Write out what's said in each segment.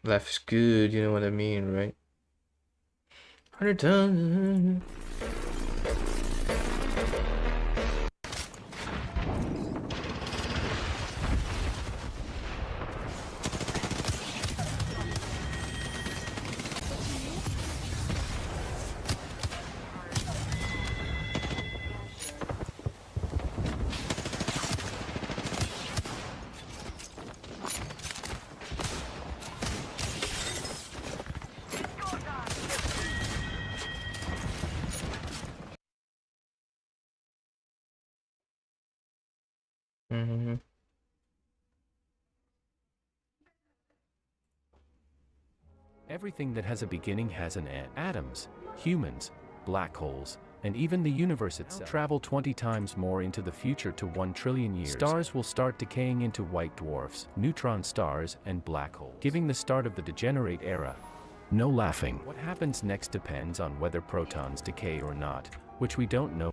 Life is good, you know what I mean, right? 100 times. Mm-hmm. Everything that has a beginning has an end. Atoms, humans, black holes, and even the universe itself travel 20 times more into the future to 1 trillion years. Stars will start decaying into white dwarfs, neutron stars, and black holes, giving the start of the degenerate era. No laughing. What happens next depends on whether protons decay or not, which we don't know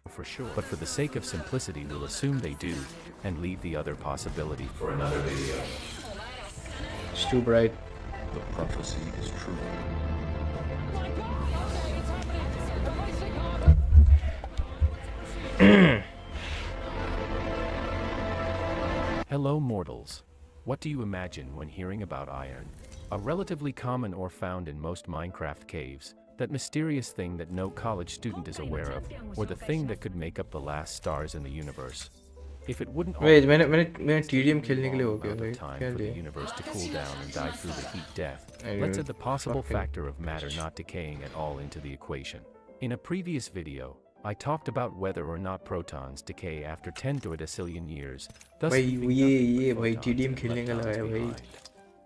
for sure. But for the sake of simplicity, we'll assume they do, and leave the other possibility for another video. It's too bright. The prophecy is true. Hello mortals. What do you imagine when hearing about iron? A relatively common ore found in most Minecraft caves, that mysterious thing that no college student is aware of, or the thing that could make up the last stars in the universe. If it wouldn't Wait, मैंने TDM खेलने के लिए हो गया भाई time क्या for the लिया? universe to cool down and die through the heat death, Anyway, let's add the possible fucking- factor of matter not decaying at all into the equation. In a previous video, I talked about whether or not protons decay after 10 duodecillion years, thus भाई leaving ये nothing but भाई photons TDM and खेलने का leptons लगाया भाई. behind.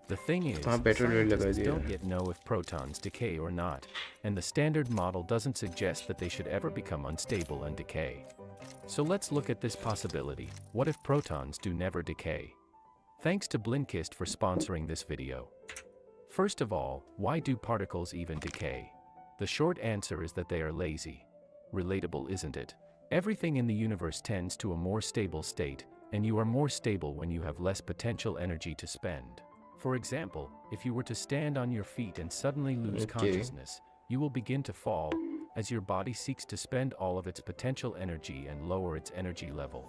The thing is, हाँ, petrol rate लगा scientists दिया. don't yet know if protons decay or not, and the standard model doesn't suggest that they should ever become unstable and decay. So let's look at this possibility. What if protons do never decay? Thanks to Blinkist for sponsoring this video. First of all, why do particles even decay? The short answer is that they are lazy. Relatable, isn't it? Everything in the universe tends to a more stable state, and you are more stable when you have less potential energy to spend. For example, if you were to stand on your feet and suddenly lose Okay. consciousness, you will begin to fall, as your body seeks to spend all of its potential energy and lower its energy level.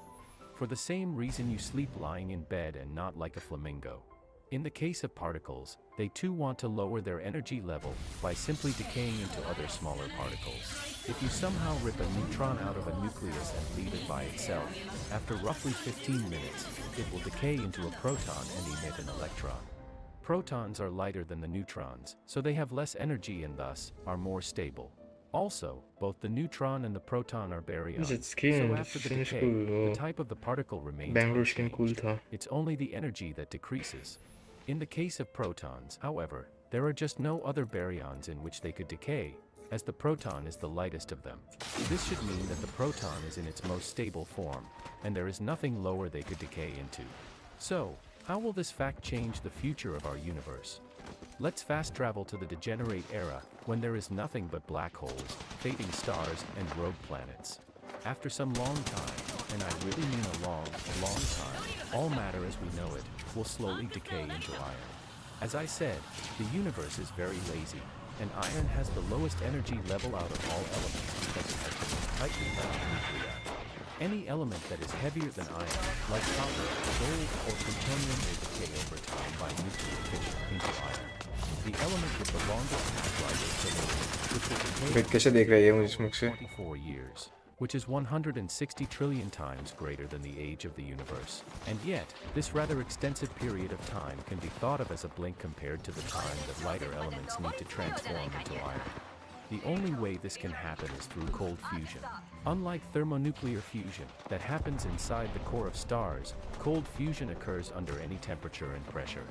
For the same reason you sleep lying in bed and not like a flamingo. In the case of particles, they too want to lower their energy level by simply decaying into other smaller particles. If you somehow rip a neutron out of a nucleus and leave it by itself, after roughly 15 minutes, it will decay into a proton and emit an electron. Protons are lighter than the neutrons, so they have less energy and thus are more stable. Also, both the neutron and the proton are baryons, Is it so skin? after the Skin decay, cool. the type of the particle remains Bangalore skin unchanged. cool था. It's only the energy that decreases. In the case of protons, however, there are just no other baryons in which they could decay, as the proton is the lightest of them. This should mean that the proton is in its most stable form, and there is nothing lower they could decay into. So, how will this fact change the future of our universe? Let's fast travel to the degenerate era, when there is nothing but black holes, fading stars, and rogue planets. After some long time, and I really mean a long, long time, all matter as we know it will slowly decay into iron. As I said, the universe is very lazy, and iron has the lowest energy level out of all elements because it has been tightly bound nuclei. Any element that is heavier than iron, like copper, gold, or plutonium, will decay over time by nuclear fission into iron. The element with the longest half-life is silver, which will decay Wait, कैसे देख रहा है ये मुझे मुझ से? 24 years, which is 160 trillion times greater than the age of the universe. And yet, this rather extensive period of time can be thought of as a blink compared to the time that lighter elements need to transform into iron. The only way this can happen is through cold fusion. Unlike thermonuclear fusion, that happens inside the core of stars, cold fusion occurs under any temperature and pressure.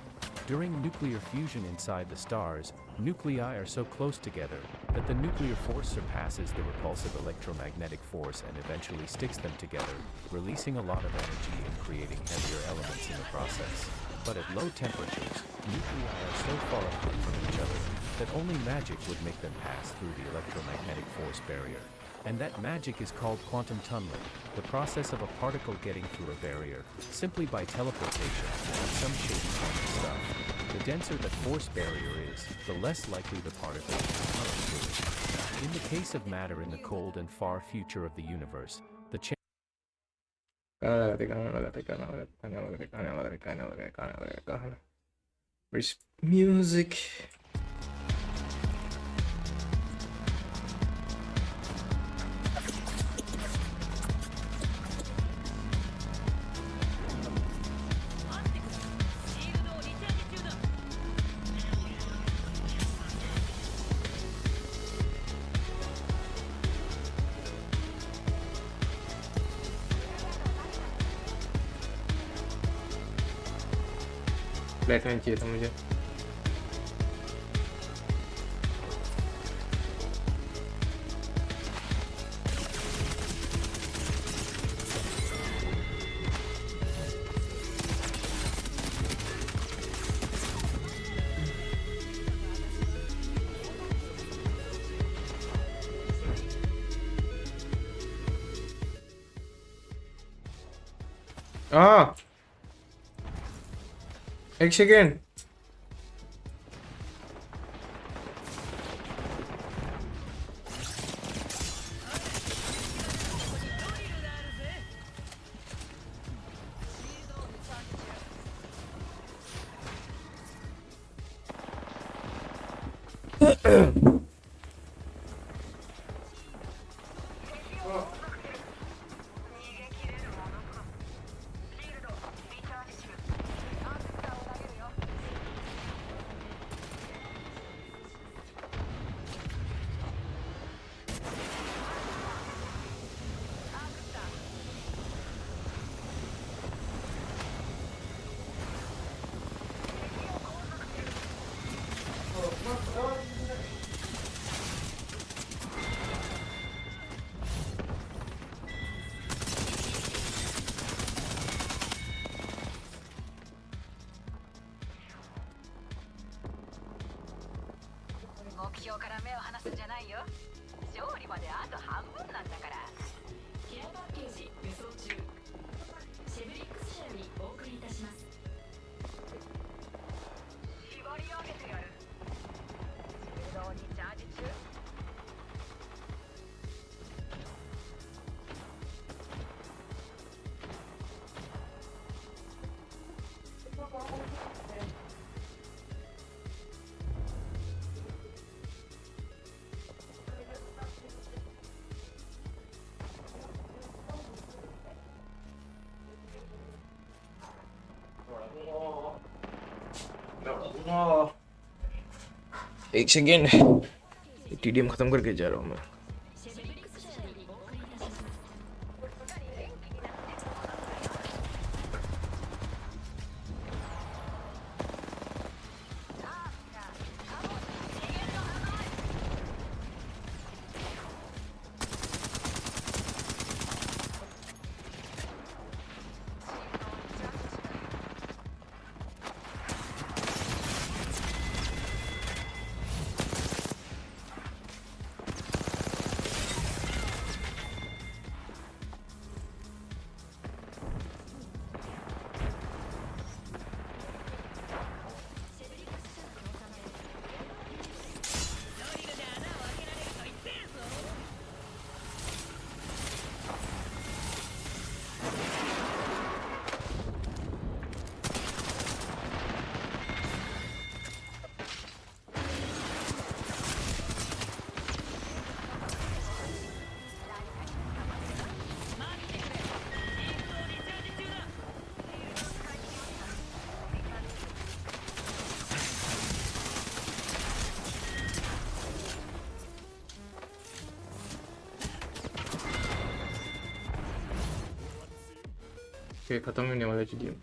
During nuclear fusion inside the stars, nuclei are so close together that the nuclear force surpasses the repulsive electromagnetic force and eventually sticks them together, releasing a lot of energy and creating heavier elements in the process. But at low temperatures, nuclei are so far apart from each other that only magic would make them pass through the electromagnetic force barrier. And that magic is called quantum tunneling, the process of a particle getting through a barrier, simply by teleportation and some shady quantum stuff. The denser that force barrier is, the less likely the particles to tunnel through it. In the case of matter in the cold and far future of the universe, the Where's music? Kelihatan je sama je. Ah, X again. X again. TDM खत्म करके जा रहा हूँ मैं. Okay, खत्म होने वाला TDM.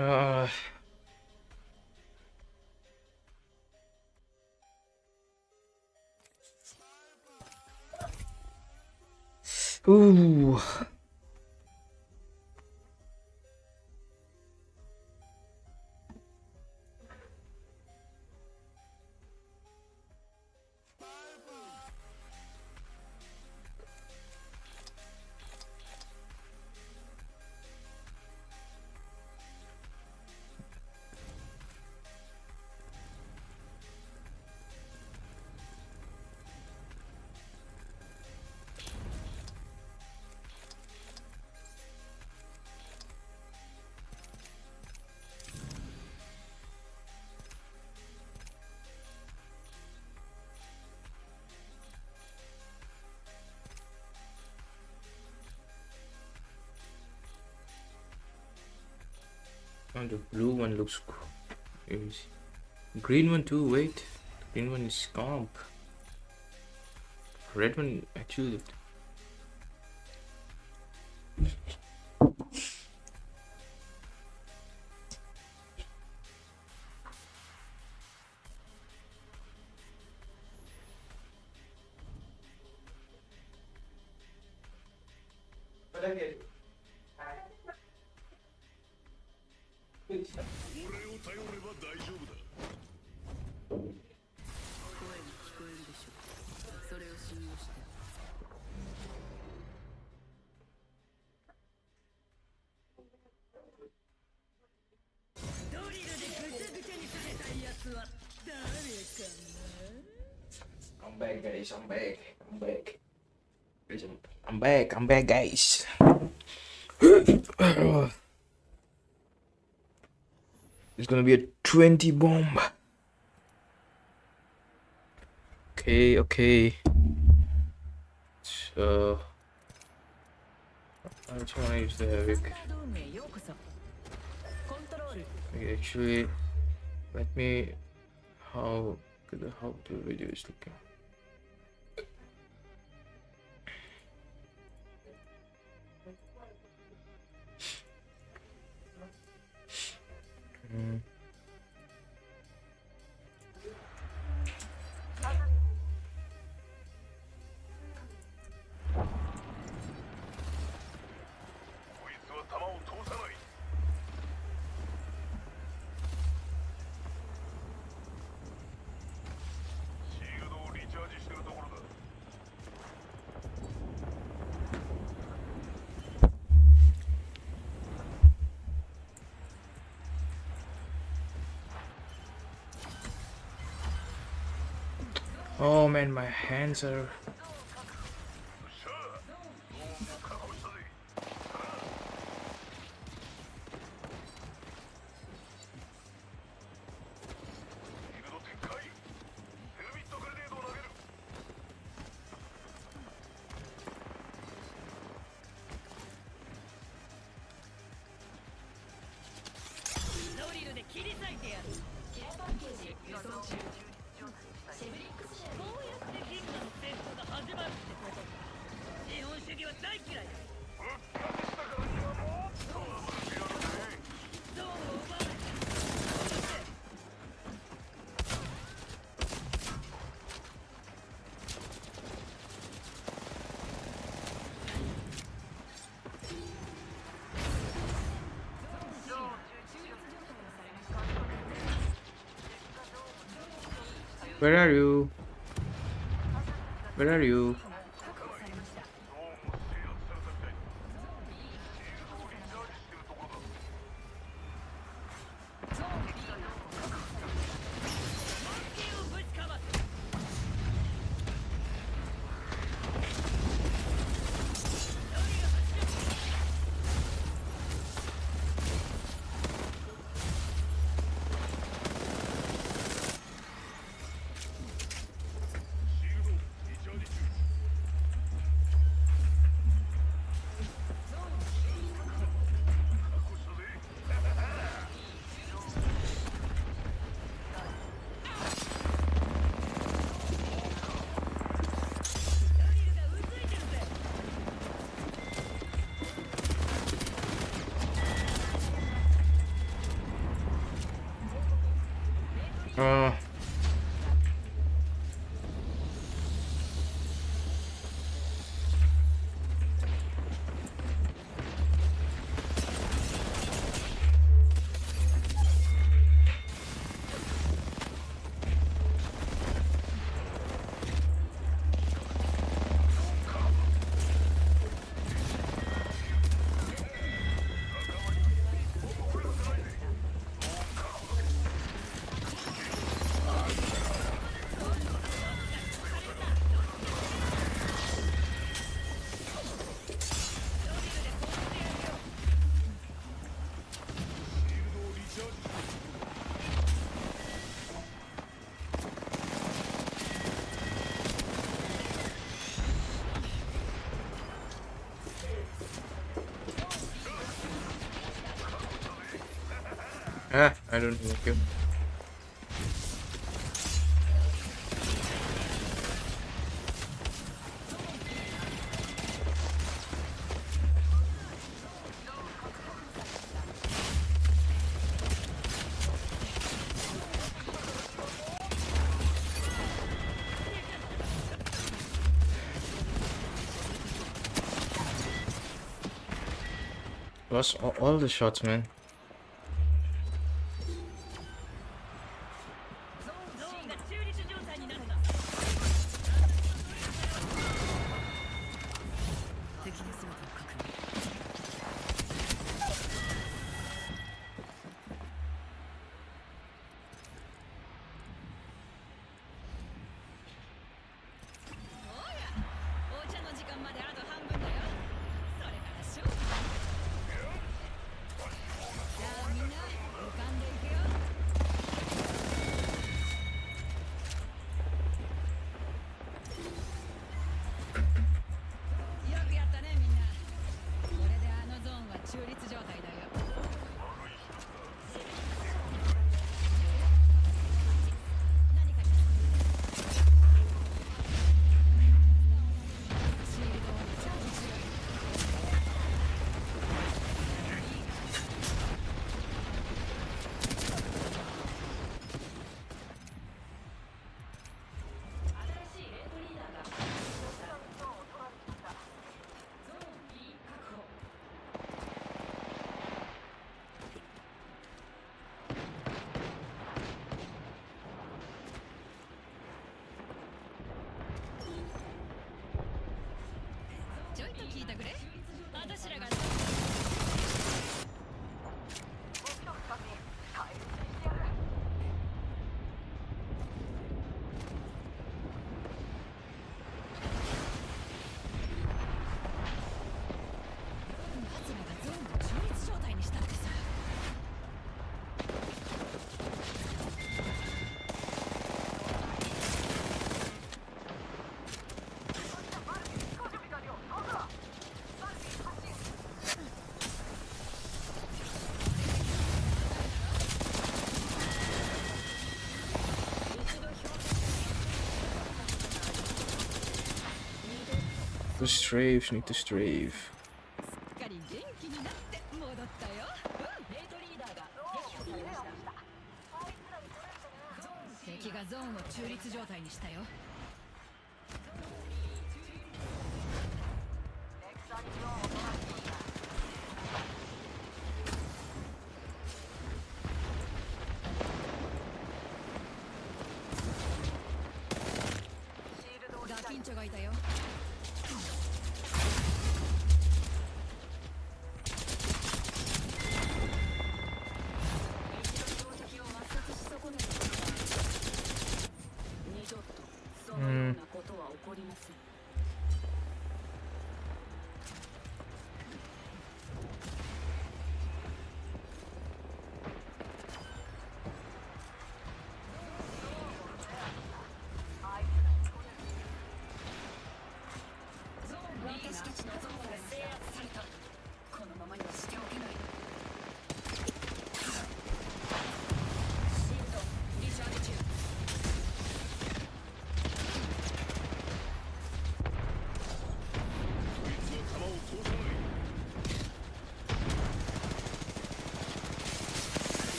Uh, ooh. And the blue one looks cool. Green one too. Wait, the green one is comp. Red one actually looked. I'm back, guys. I'm back. I'm back. Guys, I'm back. I'm back, guys. It's gonna be a 20 bomb. Okay, okay. So I just wanna use the havoc. Okay, actually, let me. How the video is looking. Oh man, my hands are. Where are you? Where are you? Uh, I don't think you. Lost all the shots, man. To strafe, need to strafe. かり元気になって戻ったよ。レートリーダーが撃破されました。敵がゾーンを中立状態にしたよ。ガキンチョがいたよ。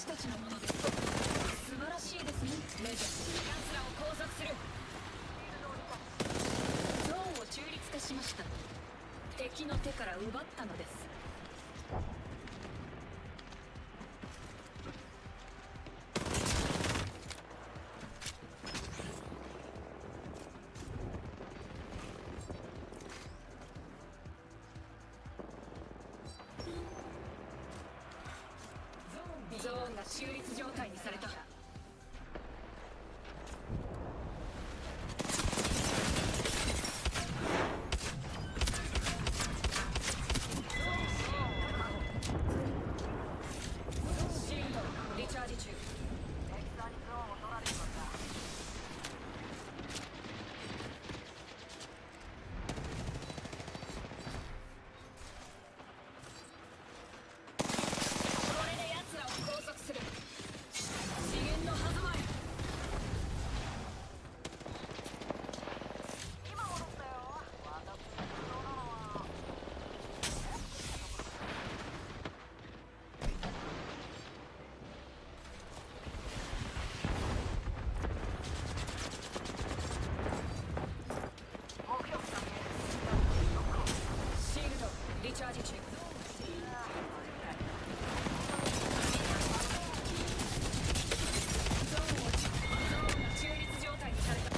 私たちのものです。素晴らしいですね、レジェンド。奴らを拘束する。ゾーンを中立化しました。敵の手から奪ったのです。ゾーンが中立状態にされた。シールドリチャージ中。これで奴らを拘束する。次元の狭間へ。シールドリチャージ中。ゾーンが中立状態にされた。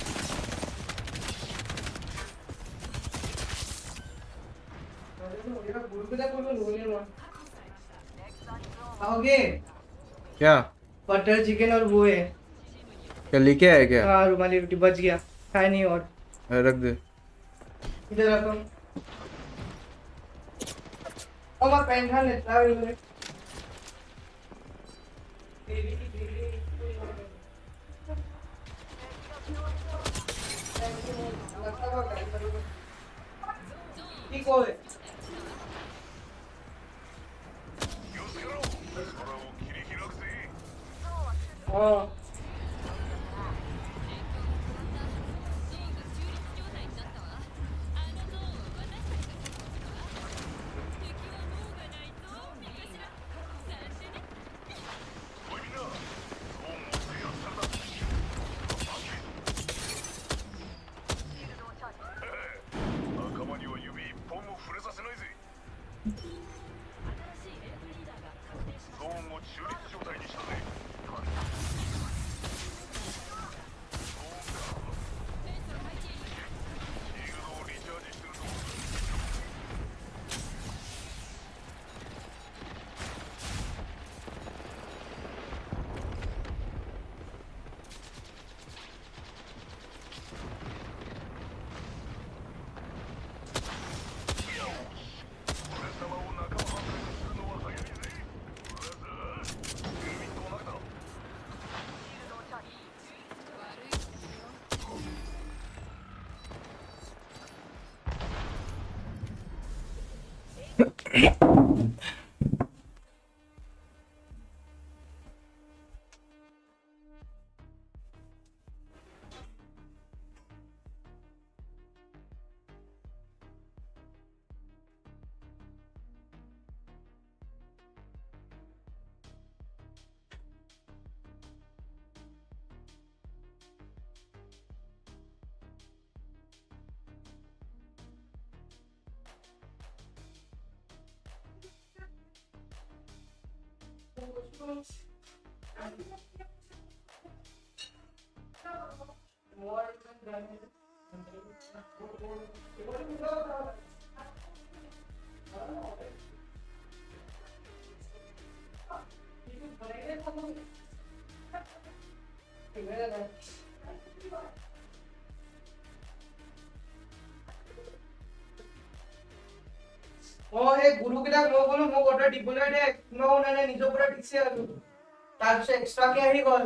आओगे क्या butter chicken और वो है क्या लेके आया क्या? हाँ रुमाली रोटी बच गया खाए नहीं और रख दे। इधर रखो और मैं पेन खा लेता हूँ ठीक हो गए हाँ গুৰুকেইটাক মই ক'লো মোক অৰ্ডাৰ দিবলৈ দে কোনেও নাই নিজৰ পৰা দিছে আৰু তাৰপিছত এক্সট্ৰাকে আহি গ'ল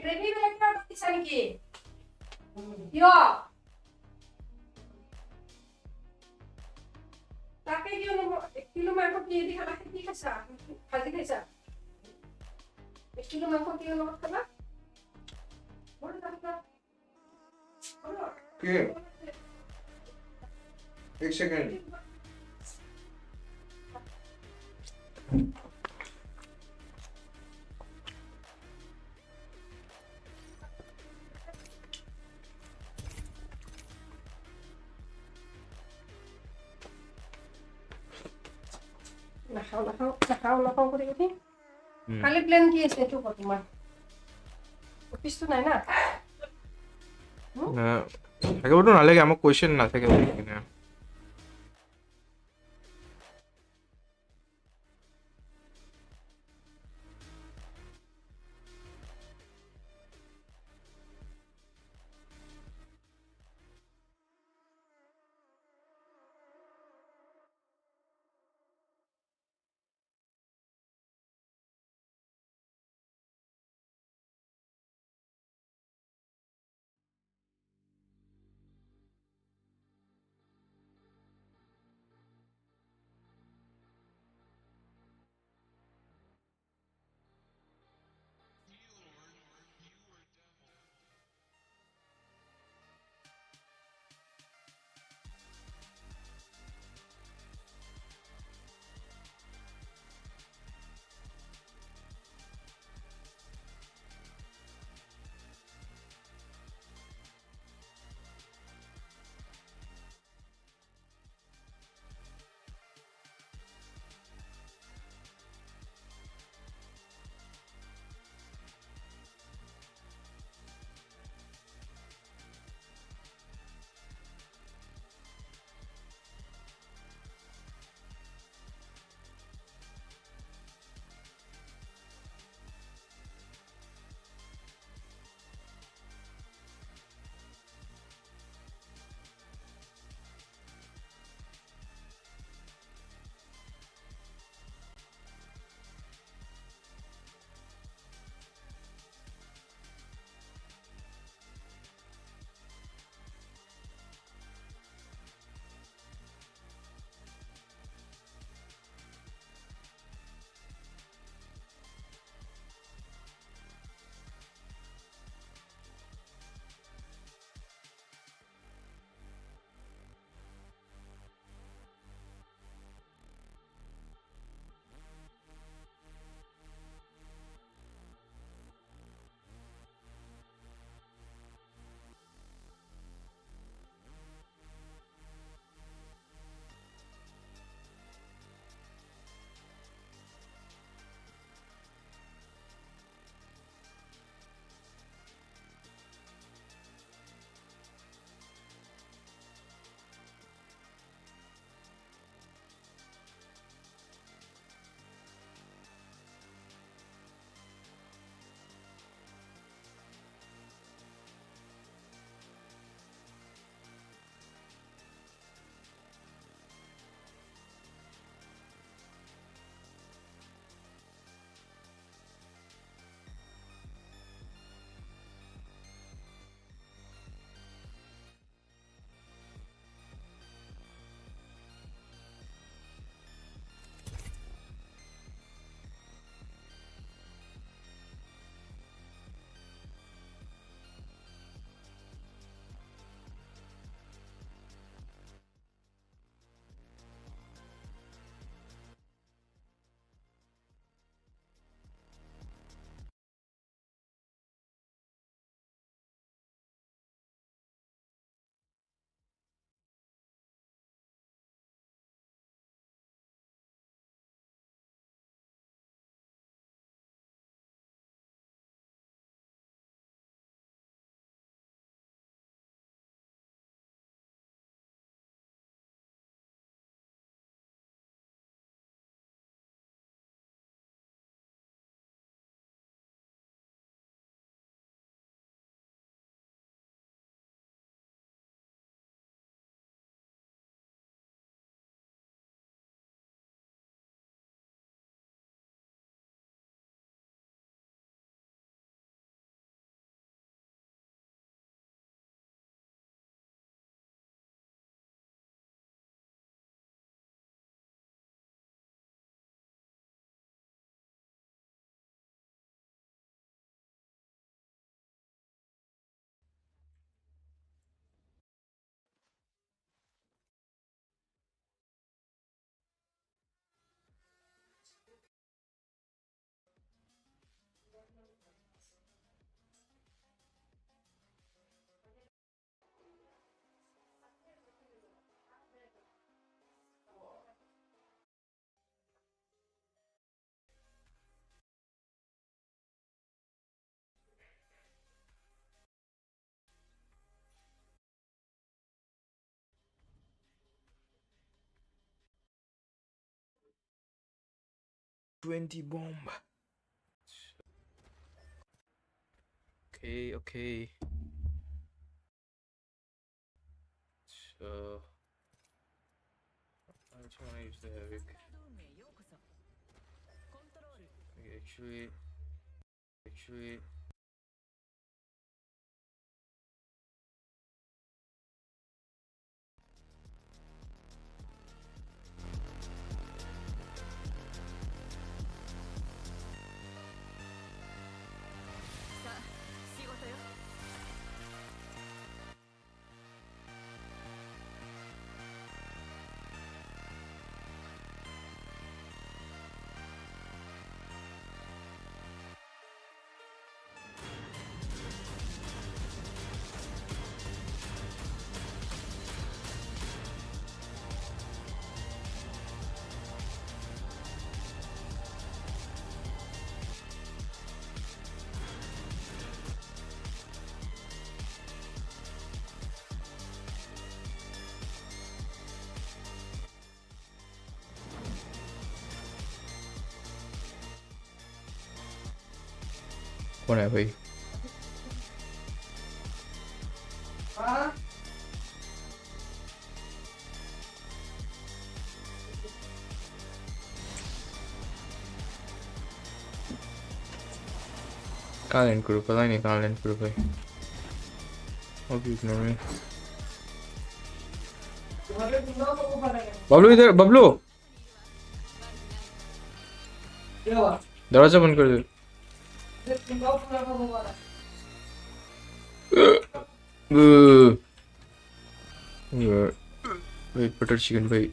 গ্ৰেভি বেলেগকে অৰ্ডাৰ দিছা নেকি কিয় তাকে কিয় এক কিলো মাংস কি দি খালা কি খাইছা ভাজি খাইছা এক কিলো মাংস কি লগত খালা কি এক সেকেন্ড নাখাওঁ কৰি উঠি কালি প্লেন কি আছে এইটো ক তোমাৰ অফিচটো নাই না থাকিবতো নালাগে আমাক কুৱেশ্যন নাথাকে বুলি কিনে 20 bomb. Okay, okay. So I just want to use the havoc. ドームへようこそ。コントロール。 Actually, さあ、仕事よ。कौन है भाई? हाँ कहाँ लैंड करूँ? पता ही नहीं कहाँ लैंड करूँ भाई. अब इग्नोर मी. तुम्हारे तुम लोगों को पता है बबलू इधर, बबलू क्या हुआ दरवाजा बंद कर दे. तुम लोग पूरा को पता है वेट, बटर चिकन भाई.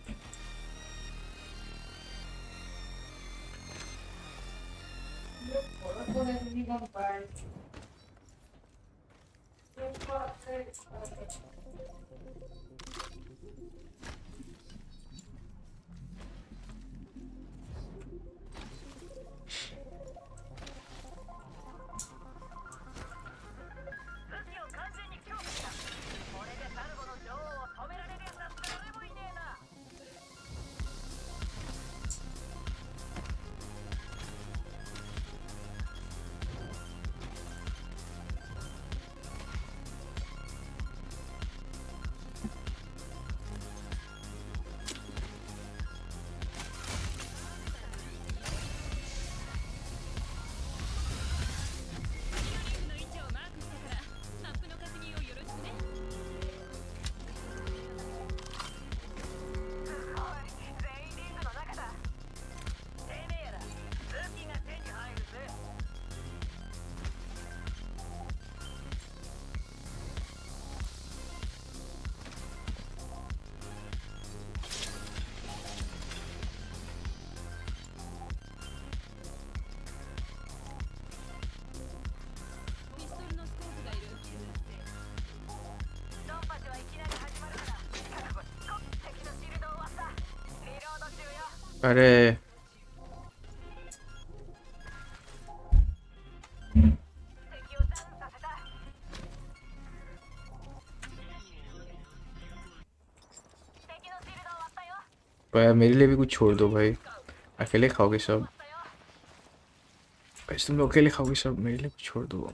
और को नहीं कम पाए अरे भाई मेरे लिए भी कुछ छोड़ दो भाई. अकेले खाओगे सब? भाई तुम लोग अकेले खाओगे सब, मेरे लिए कुछ छोड़ दो.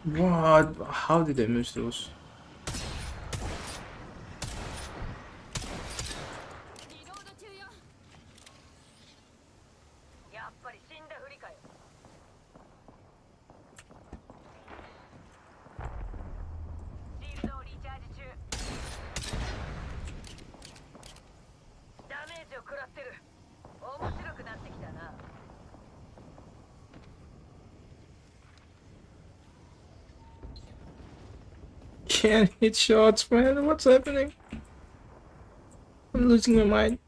What? How did I miss those? リロード中よ。やっぱり死んだふりかよ。シールドをリチャージ中。ダメージを食らってる。面白くなってきたな。Can't hit shots, man. What's happening? I'm losing my mind.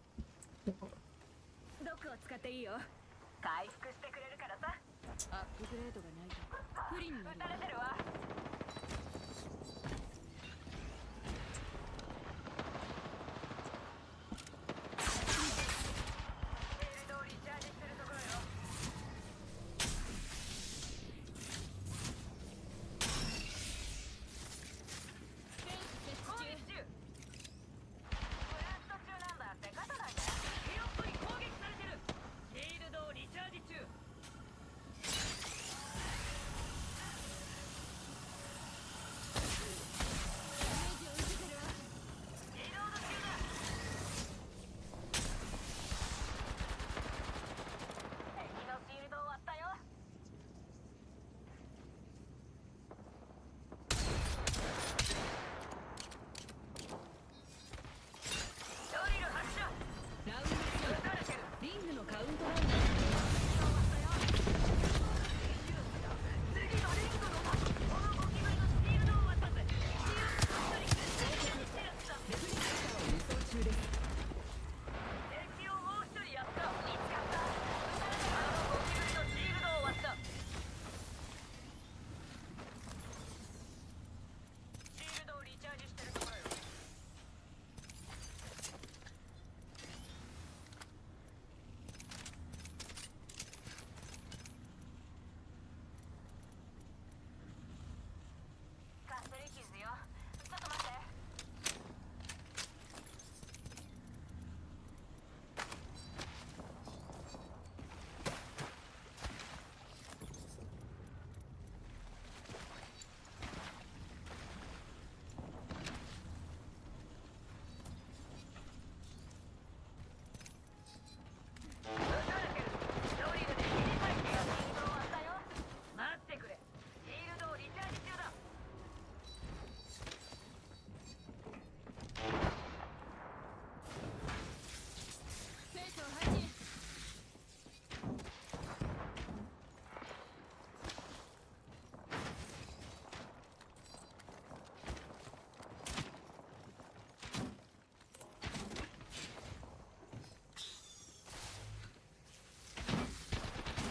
毒を使っていいよ。回復してくれるからさ。アップグレードがないと不利になる。撃たれてるわ。シールドをリチャージするところよ。攻撃中。ブラスト中なんだって勝たないで。ヒロップに攻撃されてる。シールドをリチャージ中。敵のシールドを割ったよ。ドリル発射。ラウンド2。撃たれてる。リングのカウントダウン。次のリングのこのゴキブリのシールドを割ったぜ。敵をもう一人やった。見つかった。あのゴキブリのシールドを割った。シールドをリチャージしてるところよ。かすり傷よ。ちょっと待って。撃たれてる。ドリルで切り裂いてシールドを割ったよ。待ってくれ。シールドをリチャージ中だ。ペースを配置。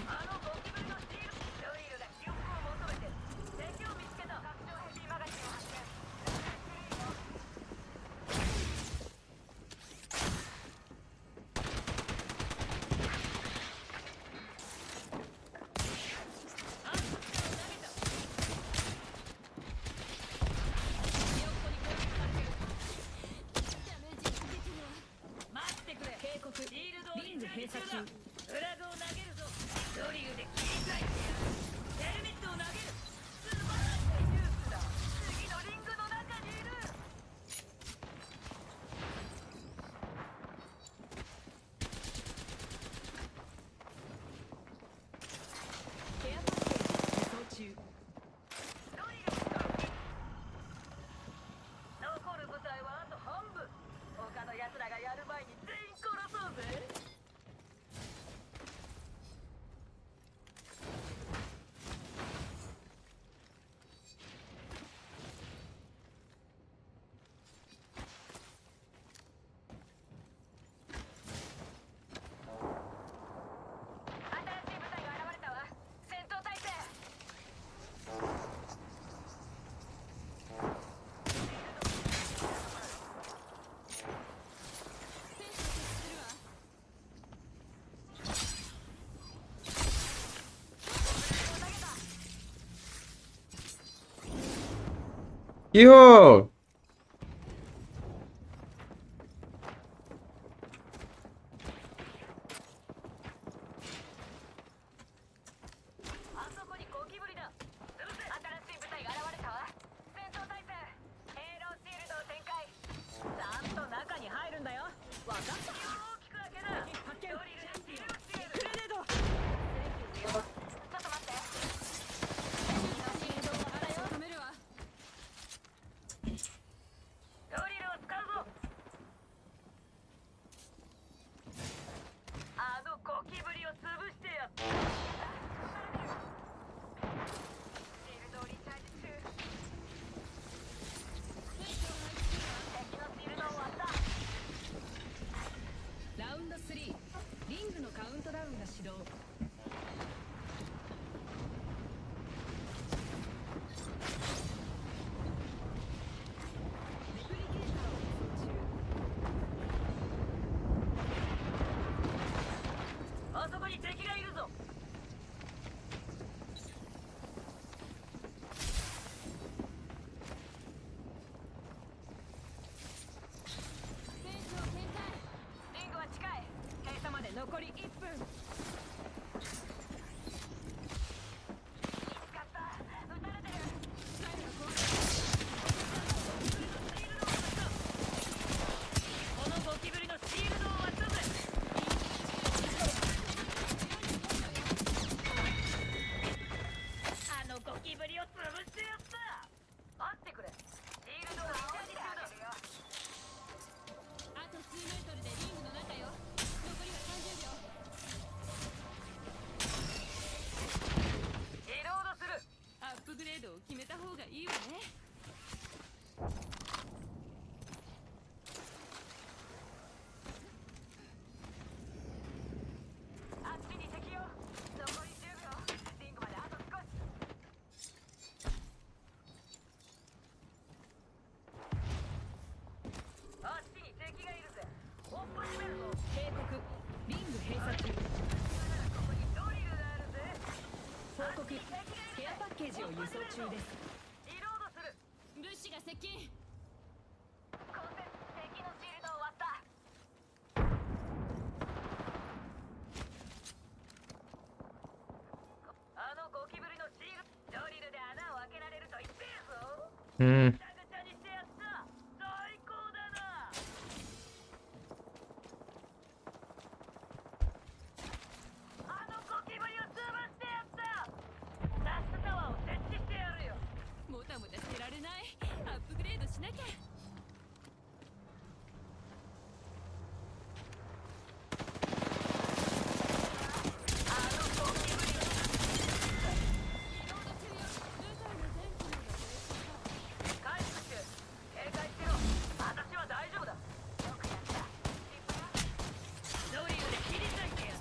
あのゴキブリのシールドリルが記憶を求めてる。敵を見つけた。拡張ヘビーマガジンを発見。待ってくれ。警告。シールドをリング閉鎖中。フラグを投げるぞ。ドリルで切り裂いてやる。ヘルメットを投げる。素晴らしいニュースだ。次のリングの中にいる。ケアパッケージ輸送中。ドリル残る部隊はあと半分。他の奴らがやる前に全員殺そうぜ。新しい部隊が現れたわ。戦闘態勢。Yo! あそこにゴキブリだ。新しい部隊ド3、リングのカウントダウンが始動。レプリケーターを輸送中。あそこに敵がいるぞ。戦場展開。リングは近い。閉鎖まで残り1分。このゴキブリのシールドを割ったぜ。あのゴキブリを潰してやった。待ってくれ。シールドをリチャージ中だ。あと数メートルでリングの中よ。残りは30秒。リロードする。アップグレードを決めた方がいいわね。あっちに敵よ。残り10秒。リングまであと少し。あっちに敵がいるぜ。おっぱしめるぞ。警告。リング閉鎖中。ここにドリルがあるぜ。報告。ケアパッケージを輸送中です。リロードする。物資が接近。こんで敵のシールドを割った。あのゴキブリのシールドリルで穴を開けられると言ってるぞ。うん。ぐちゃぐちゃにしてやった。最高だな。あのゴキブリを潰してやった。ダストタワーを設置してやるよ。もたもたしてられない。アップグレードしなきゃ。あのゴキブリ。リロード中よ。部隊の全機能が停止した。回復中。警戒しろ。私は大丈夫だ。よくやった。ドリルで切り裂いてやる。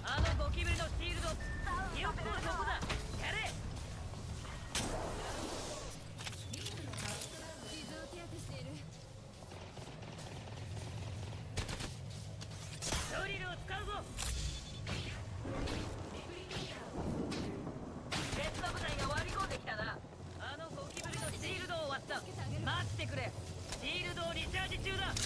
あのゴキブリのシールド。よくここだ。やれ。傷を手当てしている。ドリルを使うぞ。別の部隊が割り込んできたな。あのゴキブリのシールドを割った。待ってくれ。シールドをリチャージ中だ。私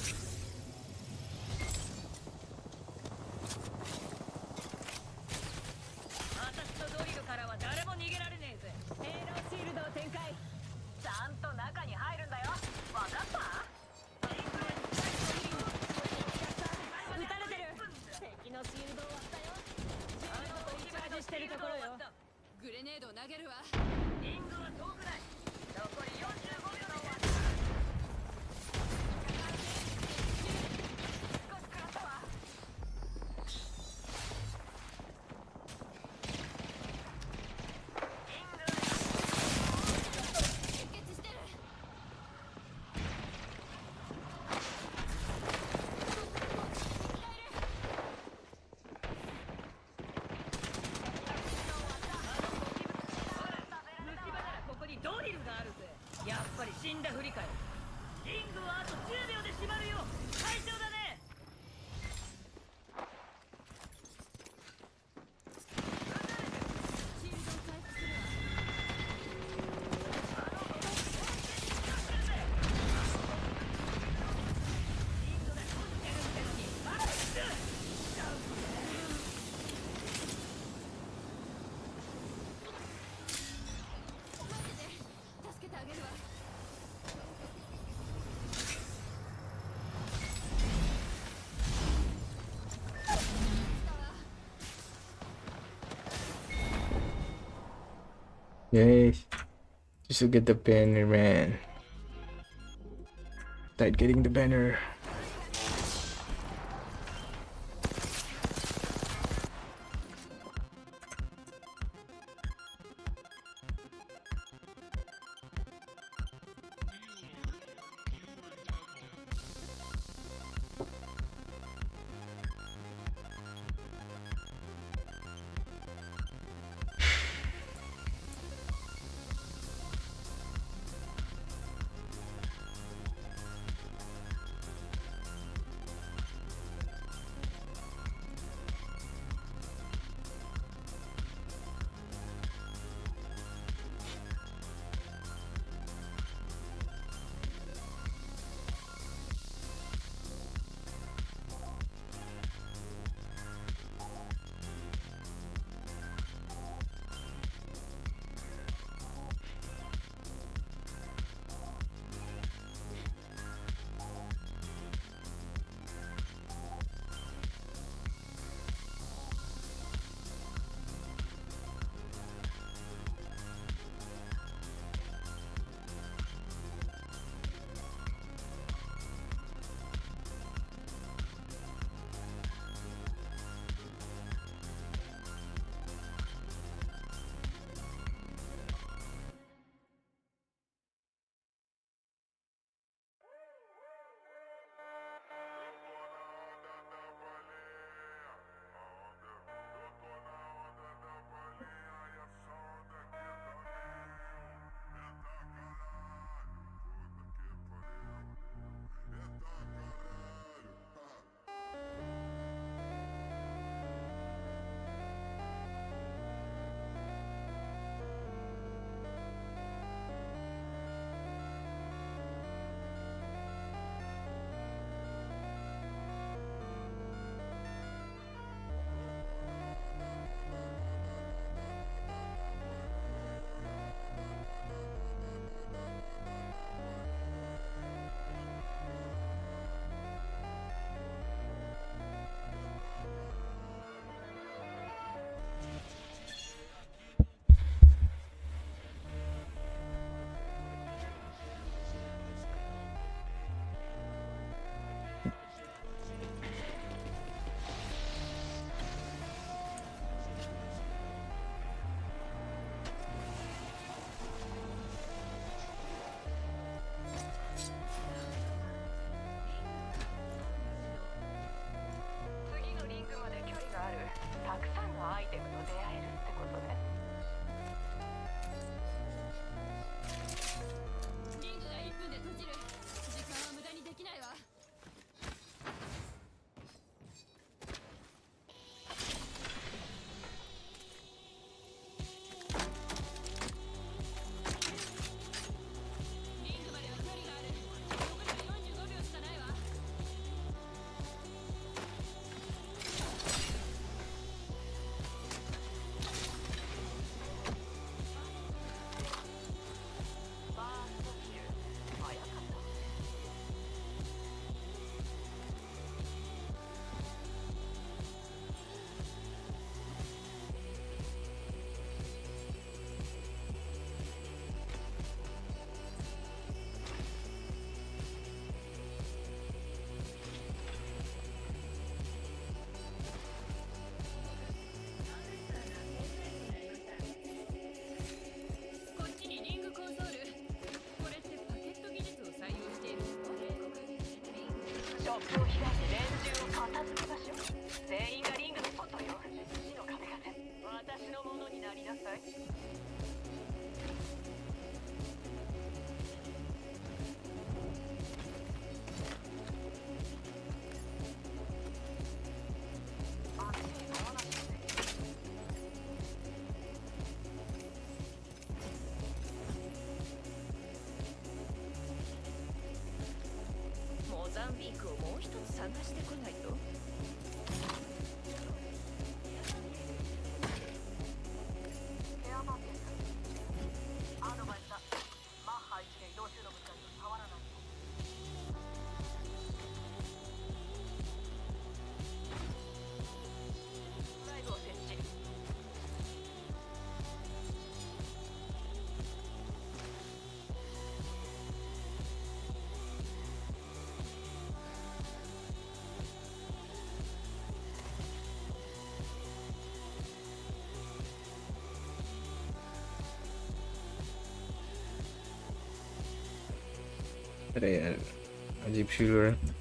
のドリルからは誰も逃げられねえぜ。ヘイローシールドを展開。ちゃんと中に入るんだよ。わかった？撃たれてる。敵のシールドを割ったよ。シールドをリチャージしてるところよ。グレネードを投げるわ。リングは遠くない。残り45秒だ。少し食らったわ。リング出血してる。虫歯ならここにドリルがあるぜ。やっぱり死んだふりかよ。リングはあと10秒で閉まるよ。快勝だね。シールドを回復するわ。リングが閉じてるってのにバック。待ってて。助けてあげるわ。Yay. Just to get the banner, man. Died getting the banner. モザンビークをもう一つ探してこないと。ライブを設置。अरे यार अजीब फील हो रहा है.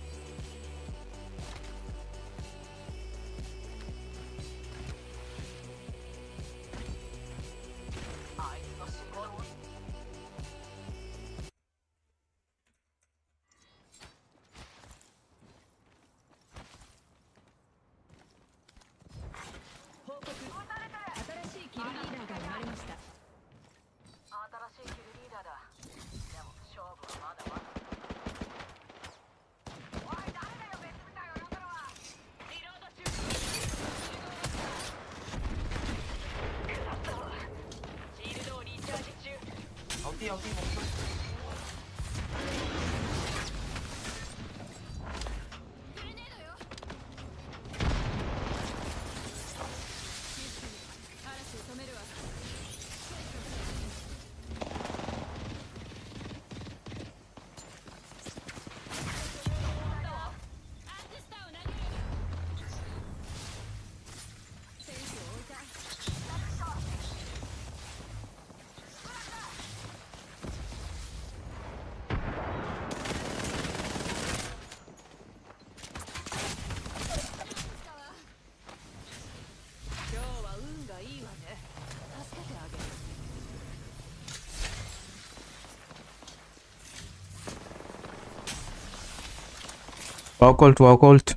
Walk ult, walk ult.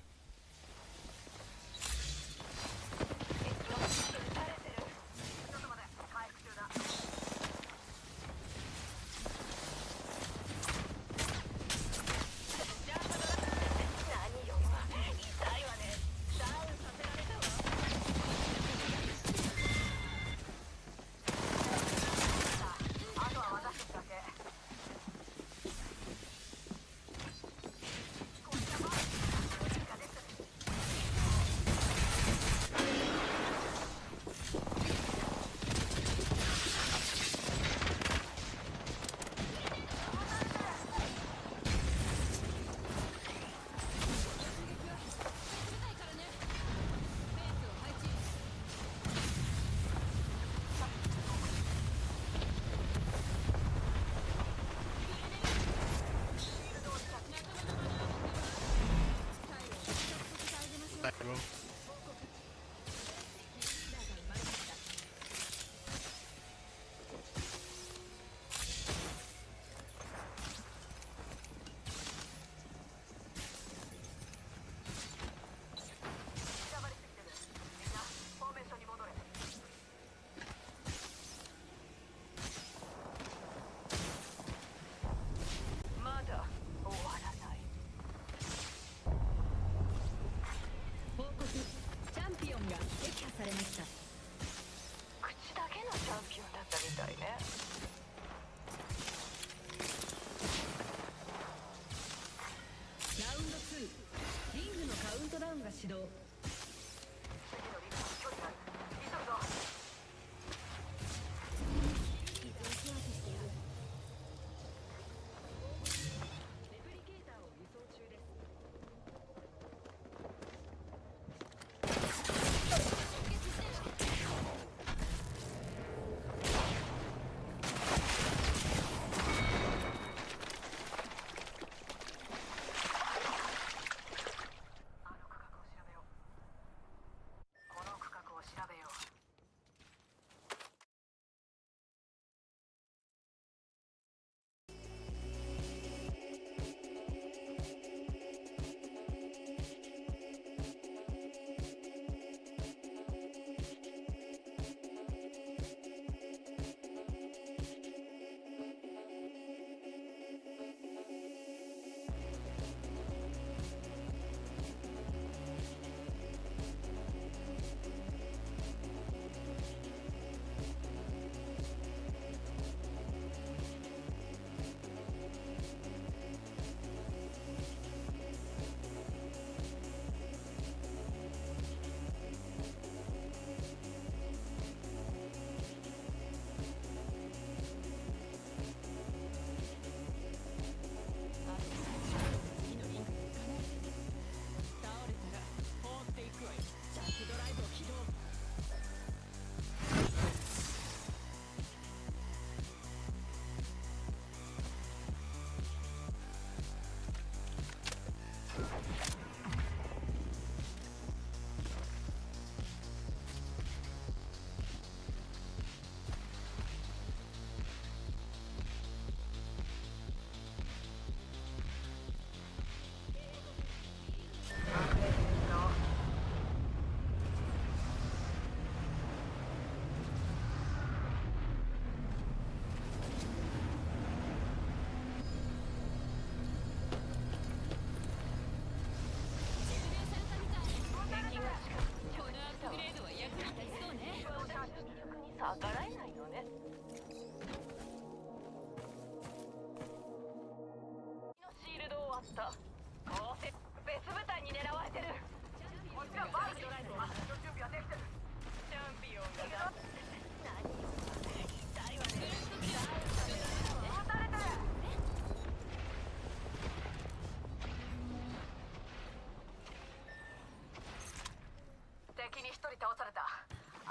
敵に一人倒された。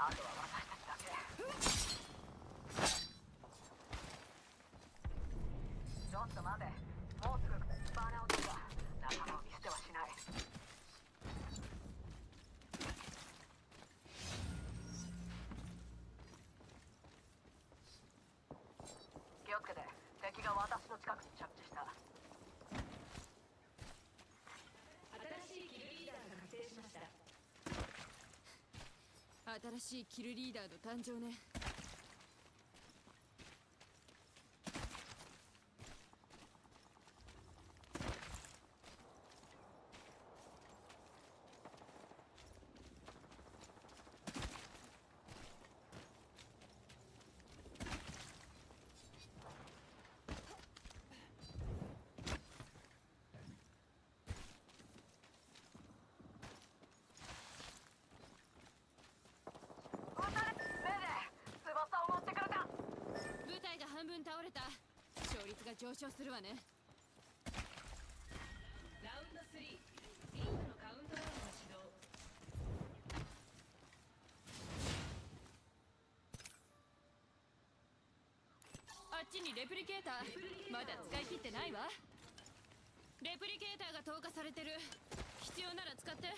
あとは私たちだけ。ちょっと待て。もうすぐバーナー落とだ。仲間を見捨てはしない。気をつけて。敵が私の近くに着地した。新しいキルリーダーが確定しました。新しいキルリーダーの誕生ね。部隊が半分倒れた。勝率が上昇するわね。ラウンド3、リングのカウントダウンが始動。あっちにレプリケーターまだ使い切ってないわ。レプリケーターが投下されてる。必要なら使って。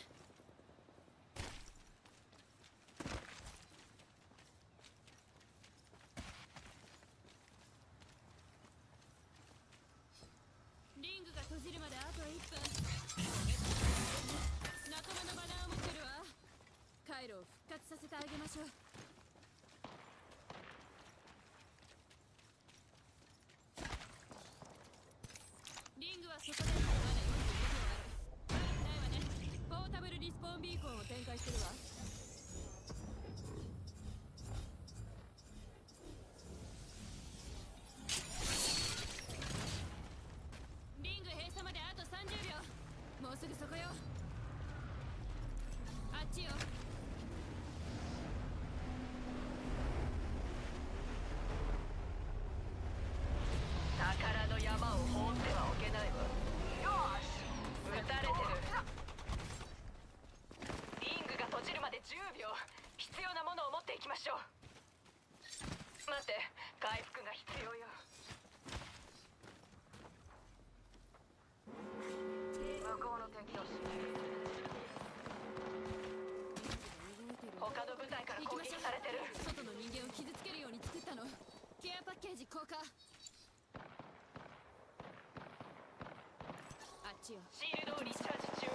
リングが閉じるまであと1分。仲間のバナーを持ってるわ。回路を復活させてあげましょう。リングはそこでまだ45秒ある。悪くないわね。ポータブルリスポーンビーコンを展開してるわ。リング閉鎖まであと30秒。もうすぐそこよ。あっちよ。宝の山を放ってはおけないわ。よし、撃たれてる。リングが閉じるまで10秒。必要なものを持っていきましょう。待って、回復が必要よ。向こうの敵を知る。他の部隊から攻撃されてる。外の人間を傷つけるように作ったの。ケアパッケージ降下。あっちよ。シールドをリチャージ中。こ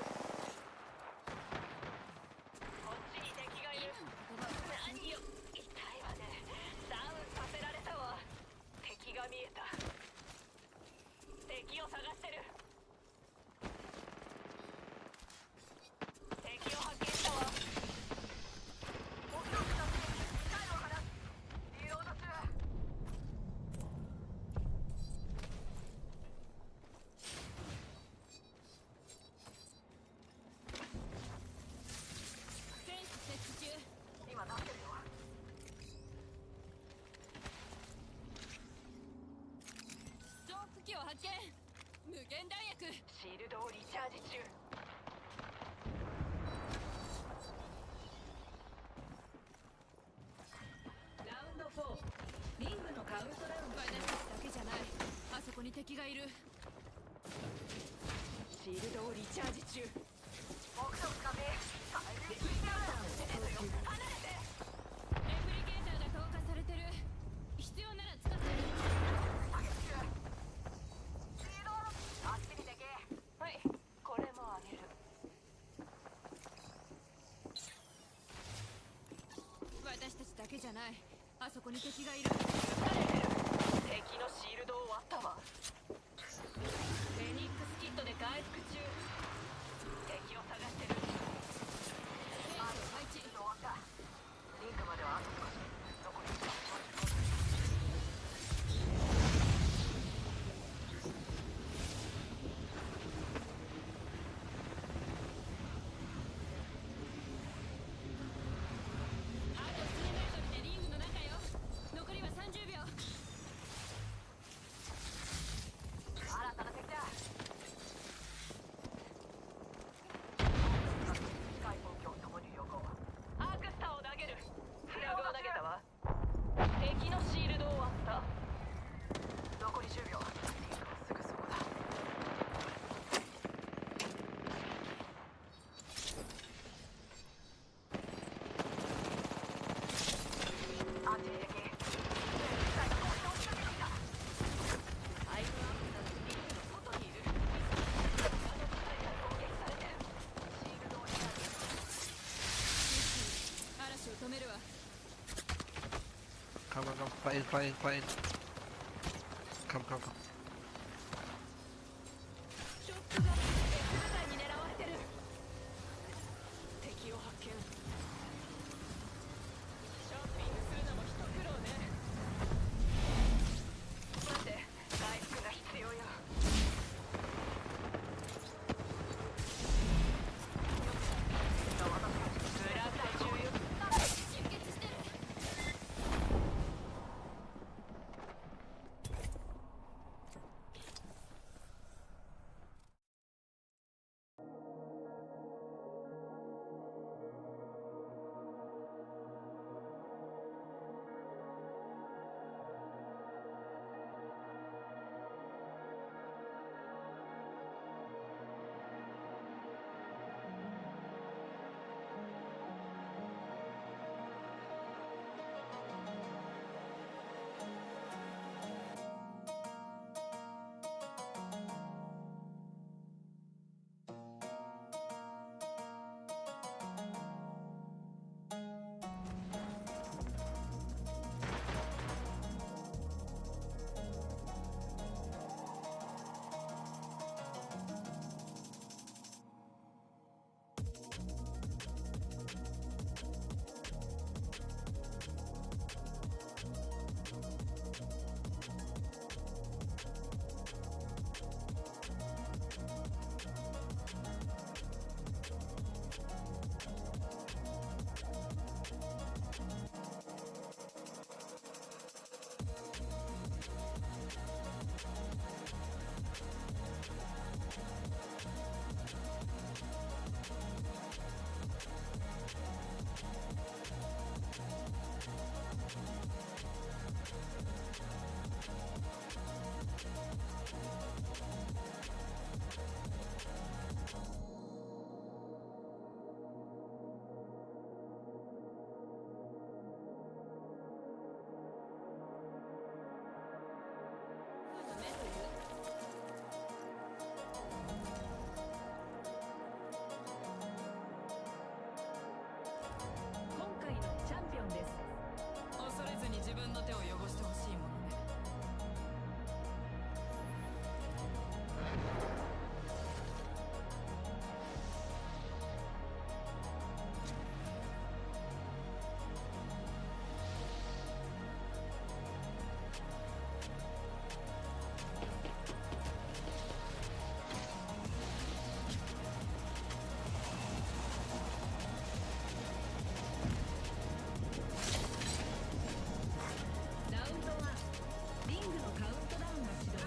っちに敵がいる。何よ、痛いわね。ダウンさせられたわ。敵が見えた。敵を探してる。敵を発見したわ。僕の2つにミサイルを放つ。リロード中。フェンス設置中。今なってるよ。増幅器を発見。無限弾薬。シールドをリチャージ中。ラウンド4、リングのカウントダウンが私たちだけじゃない。あそこに敵がいる。シールドをリチャージ中。僕と深め、レプリケーターを捨ててよ。離れて。レプリケーターが投下されてる。必要なら使って。あっちに敵。はい、これもあげる。私たちだけじゃない。あそこに敵がいる。撃たれてる。敵のシールドを割ったわ。フェニックスキットで回復中。敵を探してる。配置。終わった。リングまではあと少し。残りあと数メートルでリングの中よ。残りは30秒。新たな敵だ。fine. Come. ショットが別部隊に狙われてる。敵を発見。ショッピングするのも一苦労ね。待って、回復が必要よ。ブラック重要。出血してる。今回のチャンピオンです。恐れずに自分の手を汚してほしいものね。ラウンド1、リングのカウントダウンが始動。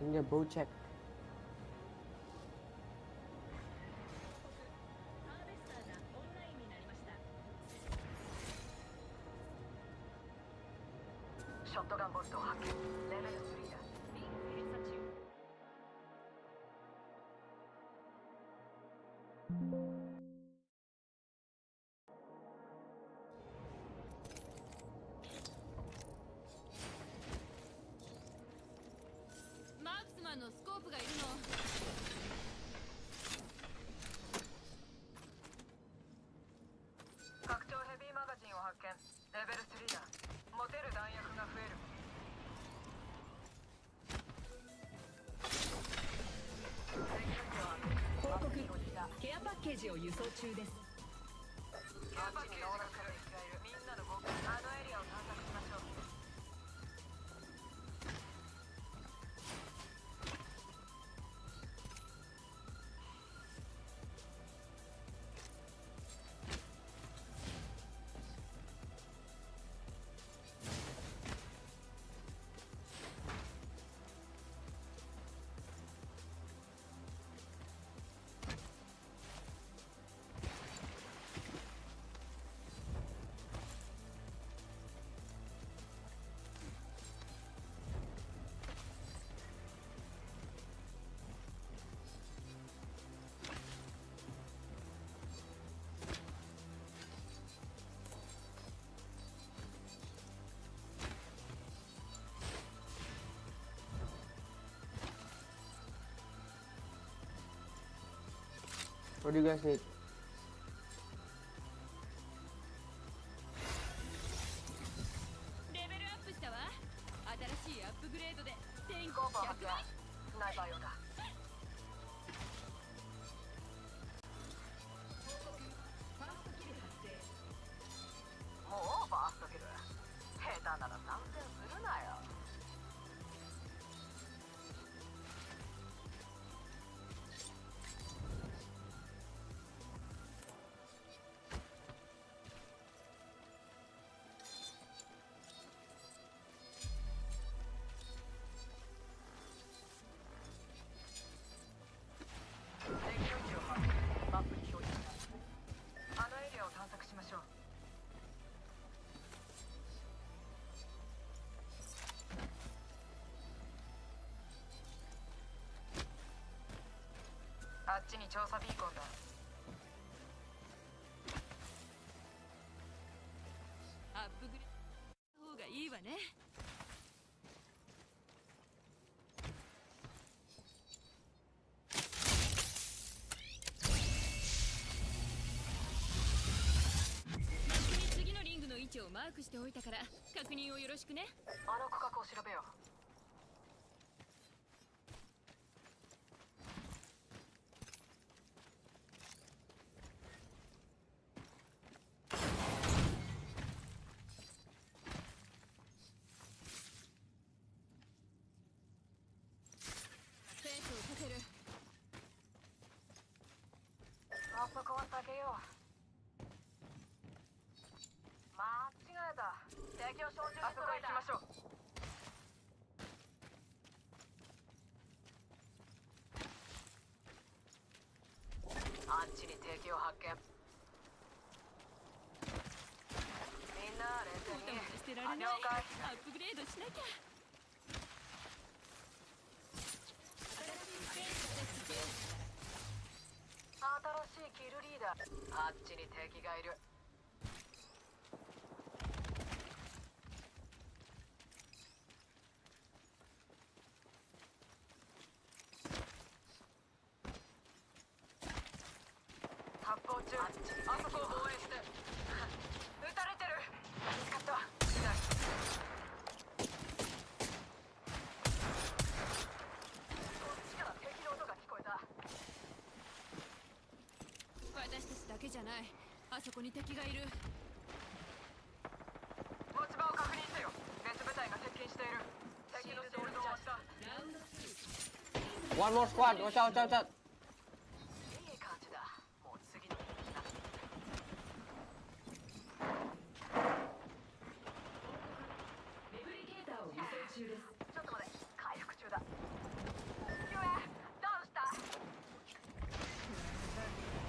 Ini bau check. ハーベスターがオンラインになりました。ショットガンボルトを発見。レベル3だ。リング閉鎖中。マークスマンのスコープがいるの。拡張ヘビーマガジンを発見。レベル3だ。持てる弾薬が増える。報告。ケアパッケージを輸送中です。ケアパッケージが来る。みんなの合計。あのエリアを探索しましょう。What do you guys think? レベルアップしたわ。新しいアップグレードで天気コーパー発100倍。見スナイパー用だもうファーストキル下手なら参戦するなよ敵の位置を把握しマップに表示したあのエリアを探索しましょうあっちに調査ビーコンだアップグレードの方がいいわね。次のリングの位置をマークしておいたから確認をよろしくね。あの区画を調べようペースをかける。あそこは避けよう間違えた敵を照準に捉えたあそこへ行きましょうあっちに敵を発見みんな冷もたもたしてられない。静に了解アップグレードしなきゃ。新しいキルリーダーあっちに敵がいる発砲中あそこを防衛して撃たれてる見つかった左こっちから敵の音が聞こえた私たちだけじゃない。あそこに敵がいる。持ち場を確認せよ別部隊が接近している敵のシールドを押したラウンド2。 One more squad. Watch out, watch out. いい感じだもう次の敵だレプリケーターを輸送中ですちょっと待って回復中だゆえダウンした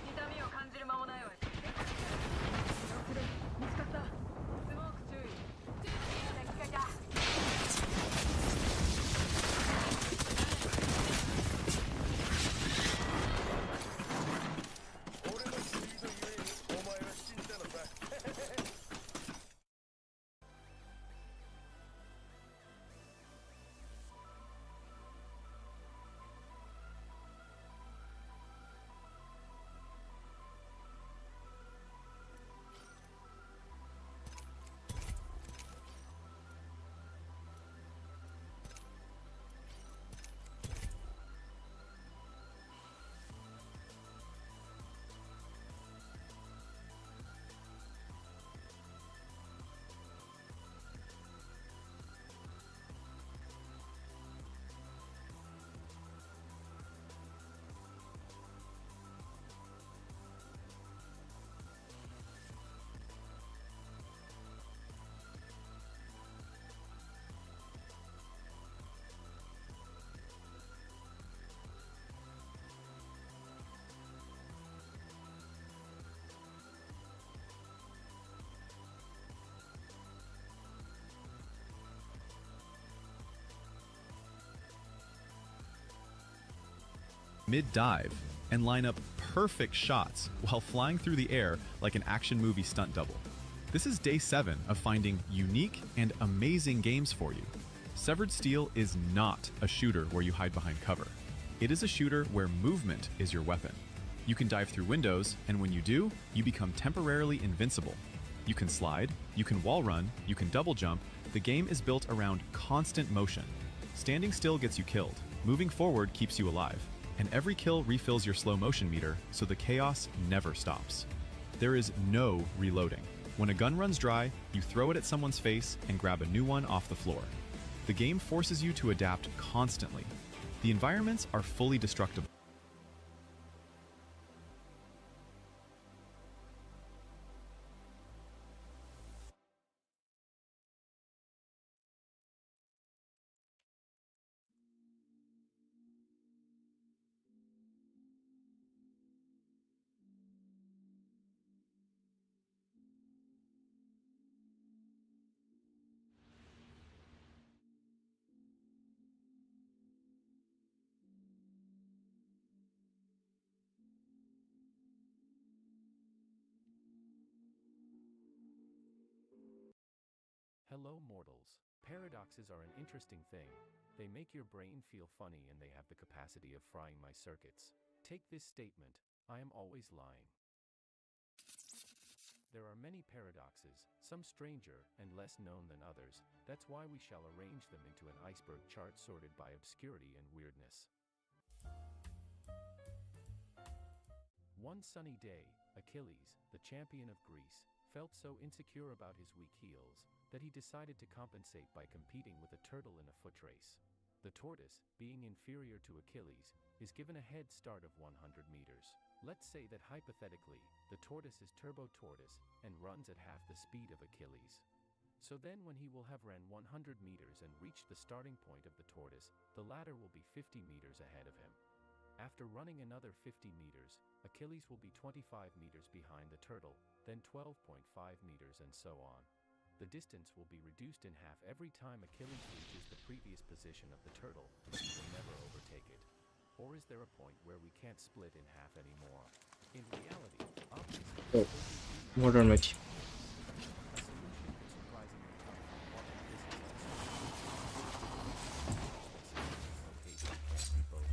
痛みを感じる間もないわ見つかったスモーク注意敵がいた俺のスピードゆえにお前は死んだのだ mid-dive and line up perfect shots while flying through the air like an action movie stunt double. This is day 7 of finding unique and amazing games for you. Severed Steel is not a shooter where you hide behind cover. It is a shooter where movement is your weapon. You can dive through windows, and when you do, you become temporarily invincible. You can slide, you can wall run, you can double jump. The game is built around constant motion. Standing still gets you killed, moving forward keeps you alive, and every kill refills your slow motion meter, so the chaos never stops. There is no reloading. When a gun runs dry, you throw it at someone's face and grab a new one off the floor. The game forces you to adapt constantly. The environments are fully destructible. Hello mortals. Paradoxes are an interesting thing. They make your brain feel funny and they have the capacity of frying my circuits. Take this statement, I am always lying. There are many paradoxes, some stranger and less known than others. That's why we shall arrange them into an iceberg chart sorted by obscurity and weirdness. One sunny day, Achilles, the champion of Greece, felt so insecure about his weak heels that he decided to compensate by competing with a turtle in a foot race. The tortoise, being inferior to Achilles, is given a head start of 100 meters. Let's say that hypothetically, the tortoise is turbo tortoise and runs at half the speed of Achilles. So then when he will have ran 100 meters and reached the starting point of the tortoise, the latter will be 50 meters ahead of him. After running another 50 meters, Achilles will be 25 meters behind the turtle, then 12.5 meters and so on. The distance will be reduced in half every time Achilles reaches the previous position of the turtle, but he will never overtake it. Or is there a point where we can't split in half anymore? In reality, obviously, Modern match. a solution is surprisingly tough for modern business. Location can't be both.